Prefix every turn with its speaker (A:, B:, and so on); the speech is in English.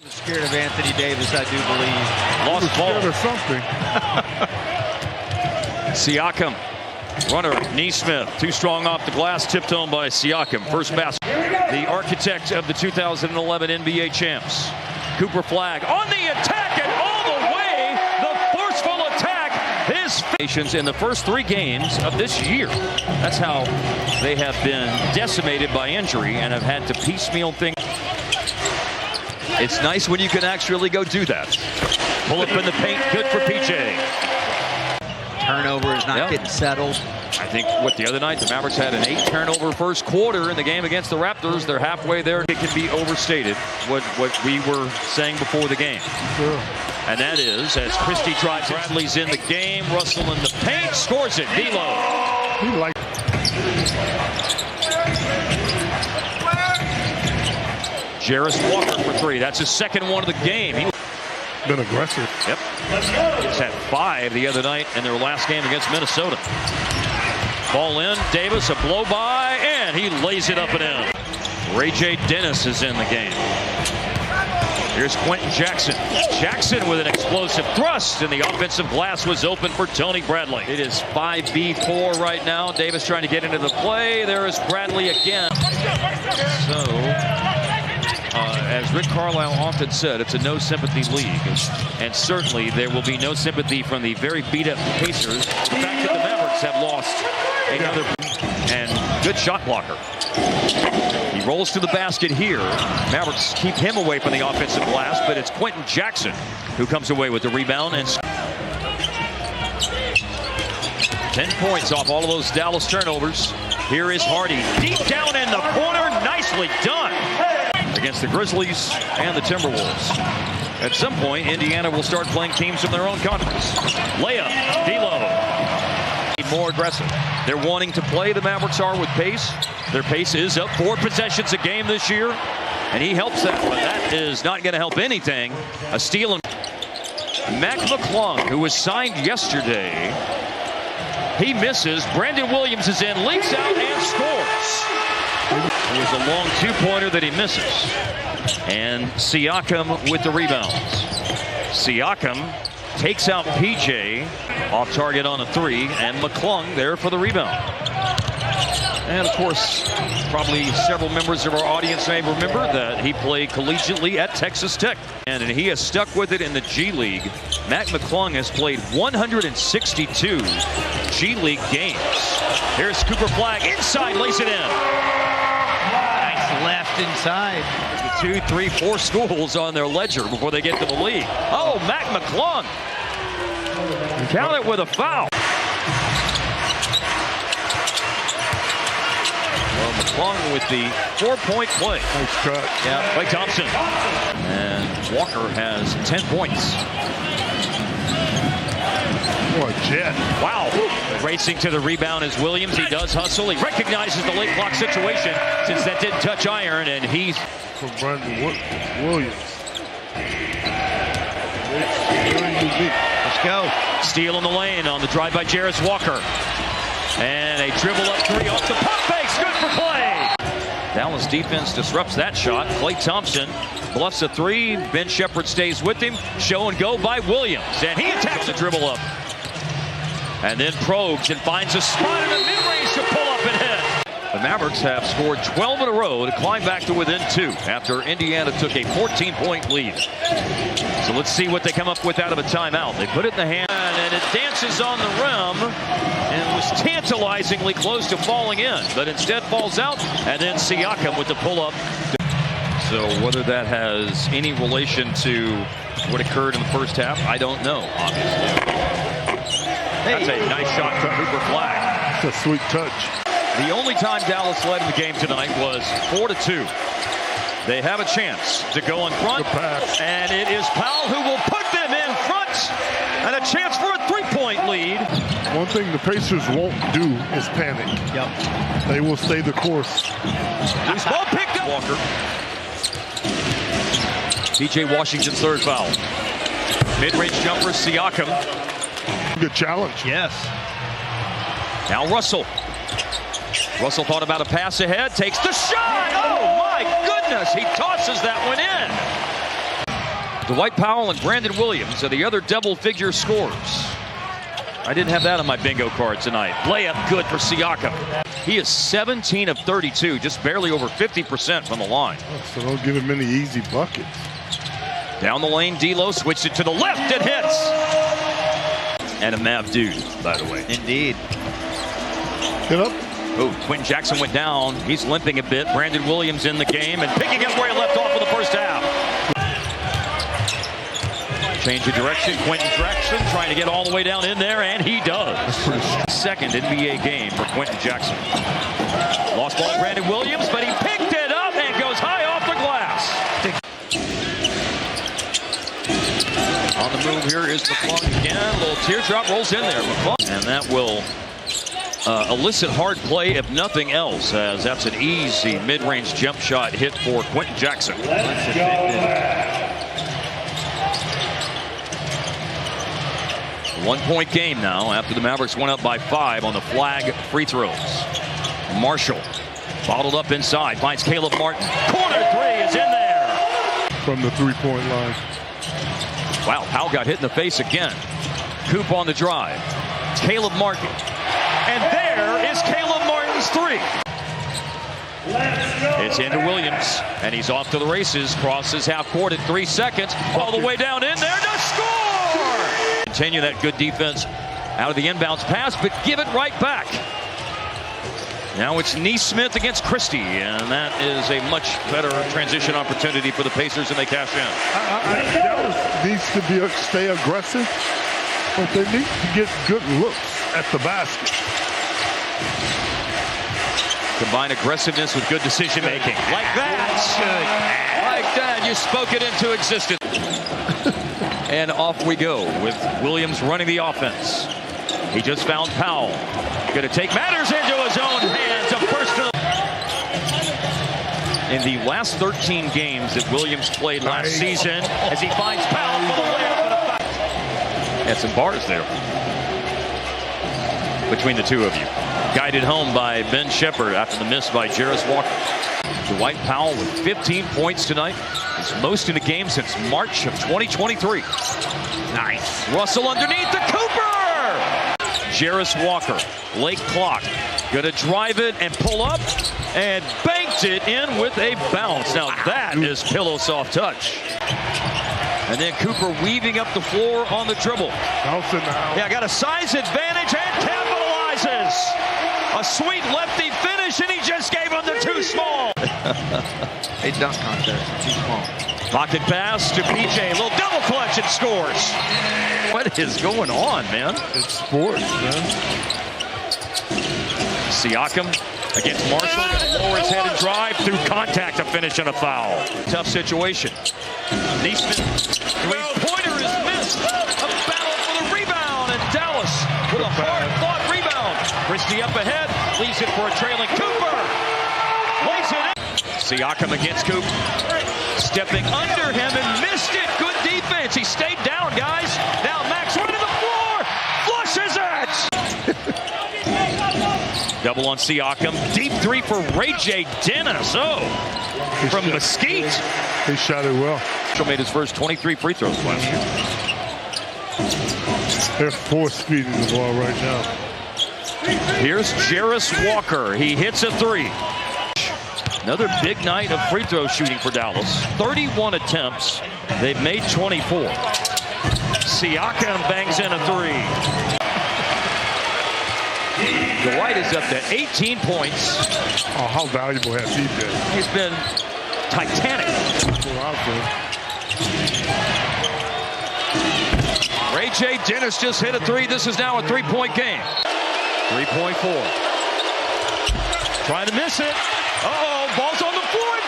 A: Scared of Anthony Davis, I do believe.
B: Lost ball
C: or something.
B: Siakam, runner, Neesmith, too strong off the glass, tipped home by Siakam. First basket. The architect of the 2011 NBA champs. Cooper Flag on the attack and all the way. The forceful attack is in the first 3 games of this year. That's how they have been decimated by injury and have had to piecemeal things. It's nice when you can actually go do that. Pull up in the paint, good for PJ.
A: Turnover is not getting settled.
B: I think the other night the Mavericks had an 8-turnover first quarter in the game against the Raptors. They're halfway there. It can be overstated what we were saying before the game.
C: Sure.
B: And that is, as Christie drives, Bradley's in the game. Russell in the paint, scores it. D'Lo.
C: He liked.
B: Jarris Walker for 3. That's his second one of the game.
C: Been aggressive.
B: Yep. He's had 5 the other night in their last game against Minnesota. Ball in. Davis, a blow by, and he lays it up and in. Ray J. Dennis is in the game. Here's Quentin Jackson. Jackson with an explosive thrust, and the offensive glass was open for Tony Bradley. It is 5v4 right now. Davis trying to get into the play. There is Bradley again. So, as Rick Carlisle often said, it's a no-sympathy league. And certainly there will be no sympathy from the very beat-up Pacers. The fact that the Mavericks have lost another, and good shot blocker. He rolls to the basket here. Mavericks keep him away from the offensive glass, but it's Quentin Jackson who comes away with the rebound. And 10 points off all of those Dallas turnovers. Here is Hardy. Deep down in the corner. Nicely done. Against the Grizzlies and the Timberwolves. At some point, Indiana will start playing teams from their own conference. Layup, D'Lo. More aggressive. They're wanting to play, the Mavericks are, with pace. Their pace is up 4 possessions a game this year, and he helps that, but that is not going to help anything. A steal. And Mac McClung, who was signed yesterday, he misses. Brandon Williams is in, leaks out, and scores. It was a long 2-pointer that he misses. And Siakam with the rebounds. Siakam takes out PJ off target on a 3, and McClung there for the rebound. And of course, probably several members of our audience may remember that he played collegiately at Texas Tech, and he has stuck with it in the G League. Mac McClung has played 162 G League games. Here's Cooper Flag inside, lays it in.
A: Nice left inside.
B: The 2, 3, 4 schools on their ledger before they get to the league. Oh, Mac McClung. Count it with a foul. Well, McClung with the 4-point play.
C: Nice cut.
B: Yeah, Klay Thompson. And Walker has 10 points.
C: What a jet.
B: Wow. Racing to the rebound is Williams. He does hustle. He recognizes the late clock situation since that didn't touch iron, and he's
C: from Brandon Williams. Very unique.
A: Let's go.
B: Steal in the lane on the drive by Jarris Walker. And a dribble up 3 off the pump fakes. Good for Klay. Dallas defense disrupts that shot. Klay Thompson bluffs a 3. Ben Shepherd stays with him. Show and go by Williams. And he attacks the dribble up. And then probes and finds a spot in the mid-range to pull up and hit. The Mavericks have scored 12 in a row to climb back to within 2 after Indiana took a 14-point lead. So let's see what they come up with out of a timeout. They put it in the hand, and it dances on the rim, and was tantalizingly close to falling in, but instead falls out, and then Siakam with the pull-up. So whether that has any relation to what occurred in the first half, I don't know, obviously. That's a nice shot from Cooper Flag.
C: That's a sweet touch.
B: The only time Dallas led in the game tonight was 4-2. They have a chance to go in front, and it is Powell who will put them in front, and a chance for a 3-point lead.
C: One thing the Pacers won't do is panic.
A: Yep.
C: They will stay the course.
B: Loose ball picked up. Walker. PJ Washington's 3rd foul. Mid-range jumper, Siakam.
C: Good challenge.
A: Yes.
B: Now Russell. Russell thought about a pass ahead, takes the shot. Oh my goodness, he tosses that one in. Dwight Powell and Brandon Williams are the other double-figure scorers. I didn't have that on my bingo card tonight. Layup good for Siakam. He is 17 of 32, just barely over 50% from the line.
C: So don't give him any easy buckets.
B: Down the lane, D'Lo switched it to the left. It hits. And a Mav dude, by the way.
A: Indeed.
C: Get up.
B: Oh, Quentin Jackson went down. He's limping a bit. Brandon Williams in the game and picking up where he left off for the first half. Change of direction. Quentin Jackson trying to get all the way down in there, and he does. Second NBA game for Quentin Jackson. Lost ball, Brandon Williams, but he picked it up and goes high off the glass. On the move here is McClung again. A little teardrop rolls in there. McClung. And that will elicit hard play if nothing else, as that's an easy mid-range jump shot hit for Quentin Jackson. One-point game now after the Mavericks went up by 5 on the flag free throws. Marshall bottled up inside, finds Caleb Martin. Corner three is in there.
C: From the three-point line.
B: Wow, Powell got hit in the face again. Coop on the drive. Caleb Martin. And there is Caleb Martin's three. It's into Williams, and he's off to the races. Crosses half court at 3 seconds. All the way down in there to score! Continue that good defense out of the inbounds pass, but give it right back. Now it's Neesmith against Christie, and that is a much better transition opportunity for the Pacers, and they cash in.
C: Dallas needs to stay aggressive, but they need to get good looks at the basket.
B: Combine aggressiveness with good decision making. Like that. Like that. You spoke it into existence. And off we go with Williams running the offense. He just found Powell. Going to take matters into his own hands. A personal. In the last 13 games that Williams played last season, as he finds Powell for the layup and a foul. Had some bars there between the two of you. Guided home by Ben Shepherd after the miss by Jarris Walker. Dwight Powell with 15 points tonight. His most in a game since March of 2023. Nice. Russell underneath the Cooper. Jarris Walker, late clock. Gonna drive it and pull up and banked it in with a bounce. Now that is pillow soft touch. And then Cooper weaving up the floor on the dribble. Yeah, got a size advantage and capitalizes. A sweet lefty finish, and he just gave him the too small.
A: A dunk contest, too small.
B: Pocket pass to PJ, a little double clutch and scores. What is going on, man?
C: It's sports, man.
B: Siakam against Marshall, gonna lower his head and drive through contact to finish on a foul. Tough situation. Neesmith, three-pointer is missed. A battle for the rebound, and Dallas with a hard-fought rebound. Christie up ahead, leaves it for a trailing Cooper. Lays it in. Siakam against Coop. Stepping under him and missed it. Good defense. He stayed down, guys. Now Max running the floor. Flushes it. Double on Siakam. Deep three for Ray J. Dennis. Oh, from Mesquite.
C: He shot it well.
B: Mitchell made his first 23 free throws last year.
C: They're force feeding the ball right now.
B: Here's Jarris Walker. He hits a three. Another big night of free throw shooting for Dallas. 31 attempts. They've made 24. Siakam bangs in a three. Dwight is up to 18 points.
C: Oh, how valuable has he been?
B: He's been titanic. Ray J. Dennis just hit a three. This is now a three-point game. 3.4. Trying to miss it. Uh-oh, ball's on the floor and